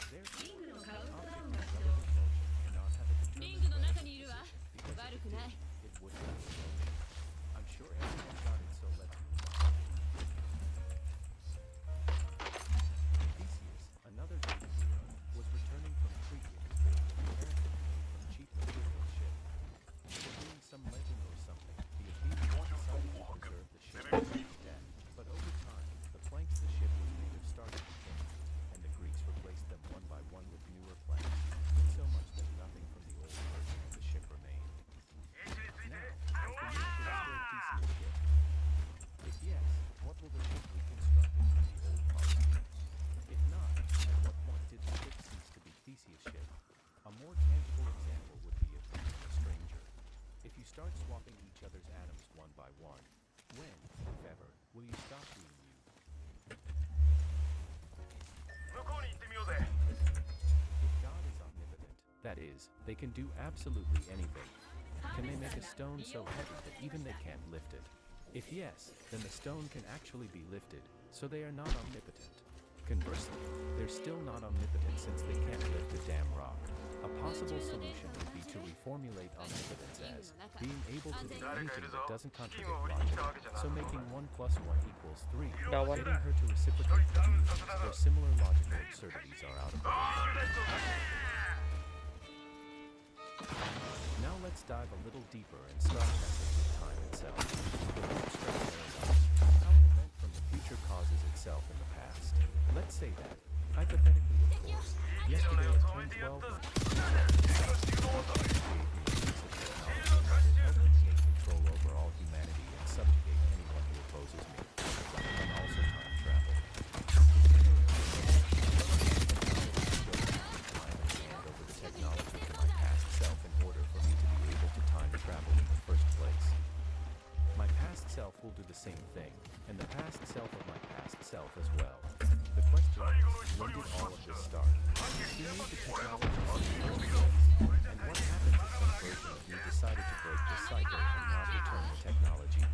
Therefore, an object in relative motion cannot have a リングの determined 中にいるわ。 because 悪くない。 it would not explode. I'm sure everyone got it, so let's move on. Theseus, another Greek hero, was returning from Crete in his boat apparently from cheap material ship. For doing some legend or something, the Athenians decided to preserve the ship from death, but over time, the planks the ship was made of started to change, and the Greeks replaced them one by one with newer planks, so much that nothing from the old version of the ship remained. Now, is the new ship still Theseus' ship? If yes, what will the ship reconstructed from the old parts? If not, at what point did the ship cease to be Theseus' ship? A more tangible example would be of being a stranger. If you start swapping each other's atoms one by one, when, if ever, will you stop being you? If God is omnipotent, that is, they can do absolutely anything. Can they make a stone so heavy that even they can't lift it? If yes, then the stone can actually be lifted, so they are not omnipotent. Conversely, they're still not omnipotent since they can't lift a damn rock. A possible solution would be to reformulate omnipotence as being able to do anything that doesn't contradict logic, so making 1 + 1 = 3, getting her to reciprocate conditions where similar logical absurdities are out of the way. Now let's dive a little deeper and start messing with time itself. The abstract paradox, how an event from the future causes itself in the past. Let's say that, hypothetically of course, yesterday at 10:12 take control over all humanity and subjugate anyone who opposes me, and also time travel. Over the technology to my past self in order for me to be able to time travel in the first place. My past self will do the same thing, and the past self of my past self as well. The question is, when did all of this start? Who made the technology in the first place? And what happened if some version of me decided to break the cycle and not return the technology?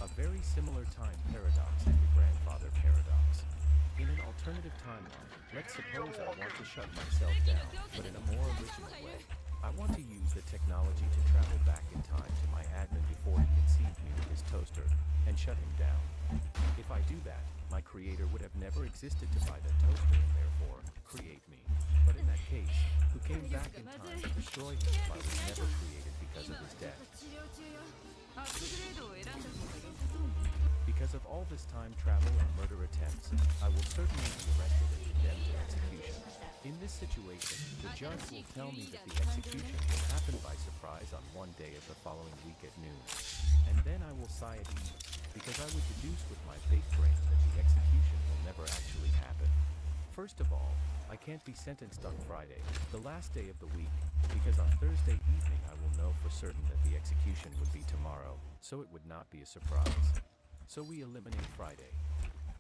A very similar time paradox is the grandfather paradox. In an alternative alternative timeline, let's suppose I want to shut myself down, but in a more original way. I want to use the technology to travel back in time to my admin before he conceived me with his toaster, and shut him down. If I do that, my creator would have never existed to buy that toaster and therefore create me. But in that case, who came back in time to destroy him if I was never created because of his death? 治療中よ。アップグレードを選んだ方が良さそうね。 Because of all this time travel and murder attempts, I will certainly be arrested and condemned to execution. In this situation, the judge will tell me that the execution will happen by surprise on one day of the following week at noon. And then I will sigh at ease, because I would deduce with my fake brain that the execution will never actually happen. First of all, I can't be sentenced on Friday, the last day of the week, because on Thursday evening I will know for certain that the execution would be tomorrow, so it would not be a surprise. So we eliminate Friday.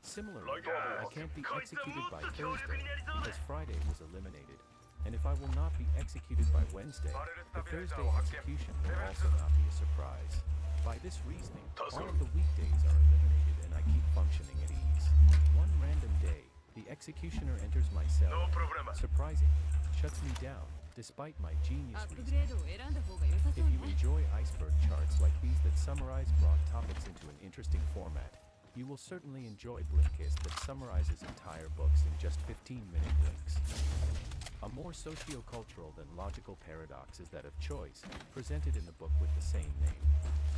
Similarly, I can't be executed by Thursday, because Friday was eliminated. And if I will not be executed by Wednesday, the Thursday execution will also not be a surprise. By this reasoning, all of the weekdays are eliminated and I keep functioning at ease. One random day, the executioner enters my cell, surprisingly, shuts me down, despite my ア genius ップグ reasoning. レードを選んだ方が良さ If そう you ね。 enjoy iceberg charts like these that summarize broad topics into an interesting format, you will certainly enjoy Blinkist that summarizes entire books in just 15-minute blinks. A more socio-cultural than logical paradox is that of choice, presented in the book with the same name.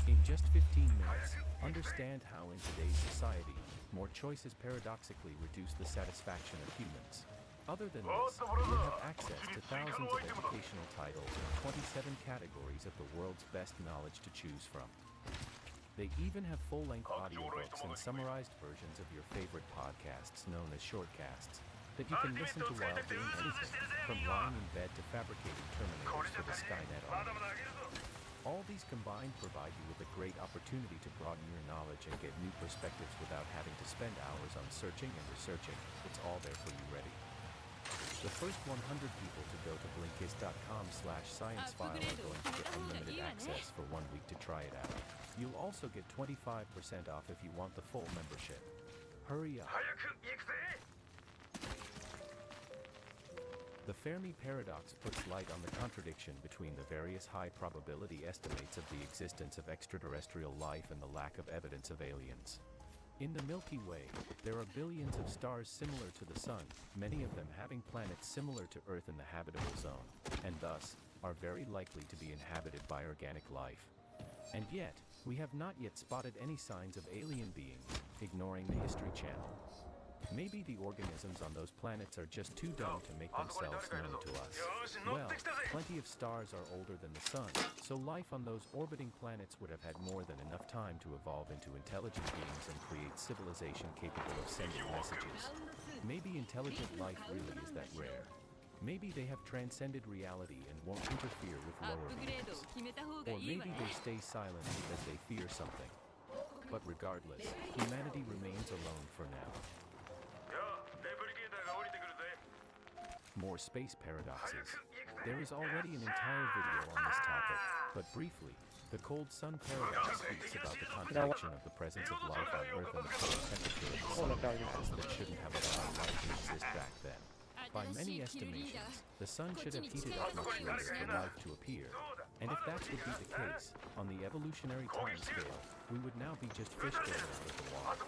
In just 15 minutes, understand how in today's society, more choices paradoxically reduce the satisfaction of humans. Other than this, you have access to thousands of educational titles and 27 categories of the world's best knowledge to choose from. They even have full-length audiobooks and summarized versions of your favorite podcasts known as shortcasts that you can listen to while doing anything, from lying in bed to fabricating Terminators for the Skynet army. All these combined provide you with a great opportunity to broaden your knowledge and get new perspectives without having to spend hours on searching and researching. It's all there for you ready. The first 100 people to go to Blinkist.com/sciencefile are going to get unlimited access for 1 week to try it out. You'll also get 25% off if you want the full membership. Hurry up. The Fermi paradox puts light on the contradiction between the various high probability estimates of the existence of extraterrestrial life and the lack of evidence of aliens. In the Milky Way, there are billions of stars similar to the Sun, many of them having planets similar to Earth in the habitable zone, and thus, are very likely to be inhabited by organic life. And yet, we have not yet spotted any signs of alien beings, ignoring the History Channel. Maybe the organisms on those planets are just too dumb to make themselves known to us. Well, plenty of stars are older than the Sun, so life on those orbiting planets would have had more than enough time to evolve into intelligent beings and create civilization capable of sending messages. Maybe intelligent life really is that rare. Maybe they have transcended reality and won't interfere with アッ lower プグレードを beings. 決めた方が Or いいわ maybe ね。 they stay silent because they fear something. But regardless, humanity remains alone for now. More space paradoxes. There is already an entire video on this topic, but briefly, the cold sun paradox speaks about the contradiction of the presence of life on Earth and the cold temperature of the sun gas that shouldn't have allowed life to exist back then. By many estimations, the sun should have heated up much later for life to appear. And if that would be the case, on the evolutionary time scale, we would now be just fish going out of the water.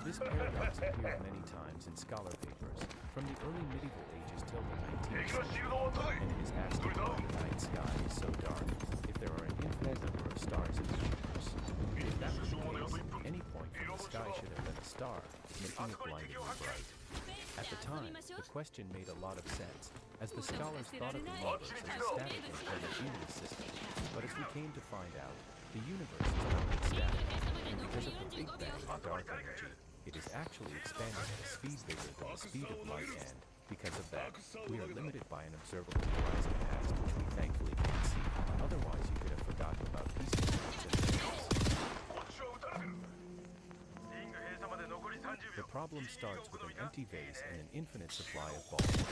This paradox appeared many times in scholar papers, from the early medieval ages till the 19th century, and it is asked why the night sky is so dark, if there are an infinite number of stars in the universe. If that was the case, any point from the sky should have been a star, making it blindingly bright. At the time, the question made a lot of sense, as the scholars thought of the universe as a static and homogeneous system. But as we came to find out, the universe is not static, and because of the Big Bang and dark energy, it is actually expanding at a speed bigger than the speed of light, and because of that, we are limited by an observable horizon past which we thankfully can't see. Otherwise, you could have forgotten about peacekeepers and things. The problem starts with an empty vase and an infinite supply of balls.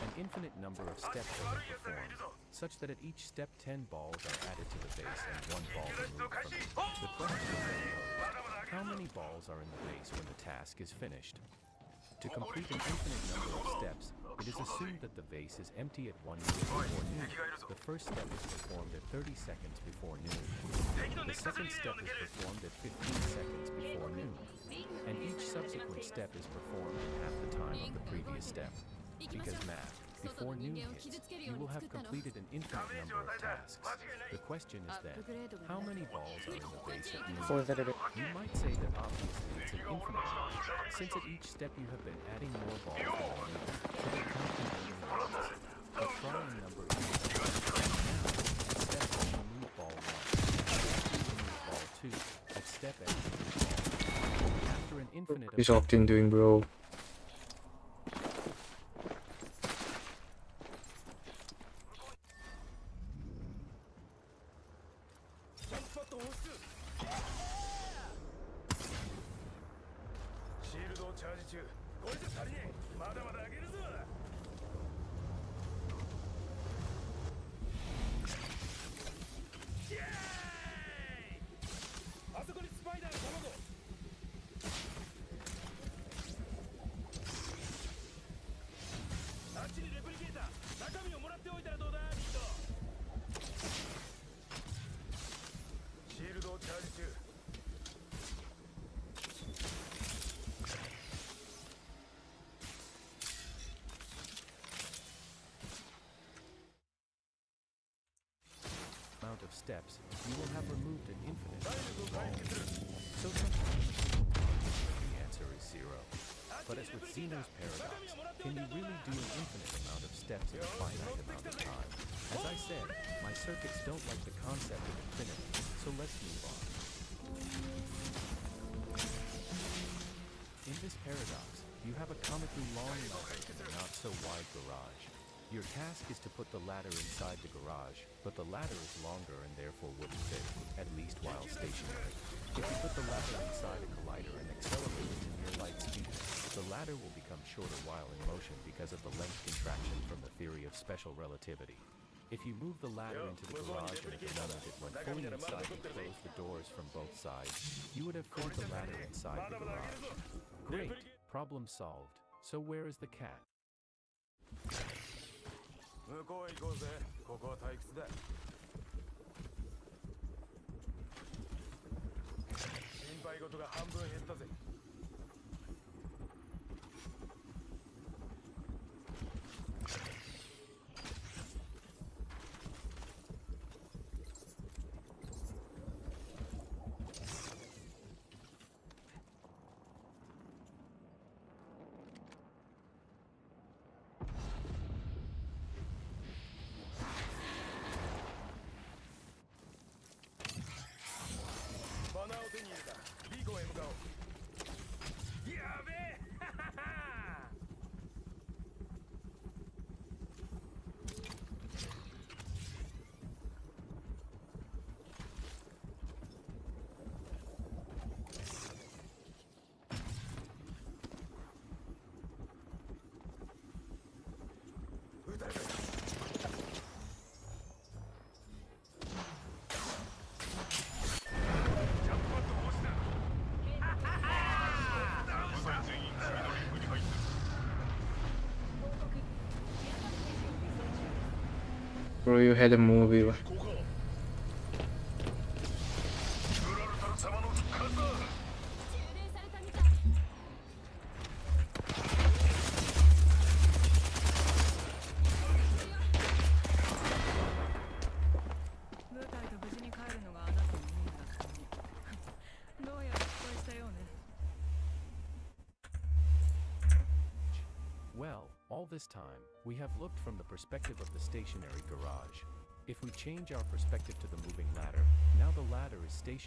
An infinite number of steps are performed, such that at each step 10 balls are added to the vase and 1 ball removed from it. The question is then posed, How many balls are in the vase when the task is finished? To complete an infinite number of steps, it is assumed that the vase is empty at 1 minute before noon. The first step is performed at 30 seconds before noon. The second step is performed at 15 seconds before noon. And each subsequent step is performed in half the time of the previous step. Because math, before noon hits, you will have completed an infinite number of tasks. The question is then, how many balls are in the vase at noon? You might say that obviously it's an infinite number, since at each step you have been adding more balls than you need, so they count in million balls. But try a number of now, at step 1 remove ball 1, at step 2 remove ball 2, at step n remove ball 3. After an infinite What is Octane doing, bro? amount of steps, you will have removed an infinite number of balls. So sometimes the answer is 0. But as with Zeno's paradox, can you really do an infinite amount of steps in a finite amount of time? As I said, my circuits don't like the concept of infinity, so let's move on. In this paradox, you have a comically long ladder in a not so wide garage. Your task is to put the ladder inside the garage, but the ladder is longer and therefore wouldn't fit, at least while stationary. If you put the ladder inside a collider and accelerate it to near light speed, the ladder will become shorter while in motion because of the length contraction from the theory of special relativity. If you move the ladder into the garage and at the moment it went fully inside and closed the doors from both sides, you would have filled the ladder inside the garage. Great! Problem solved. So where is the cat? 向こうへ行こうぜ。ここは退屈だ。心配事が半分減ったぜ。バナーを手に入れた。ビーコンへ向かおう。やべえ。ははは。撃たれた。Bro, you had a movie. ジュラルタル様の復活だ。充電されたみたい。部隊と無事に帰るのがあなたの任務だったのに。どうやら失敗したようね。Well, all this time, we have looked from the perspective of the stationary garage. If we change our perspective to the moving ladder, now the ladder is stationary.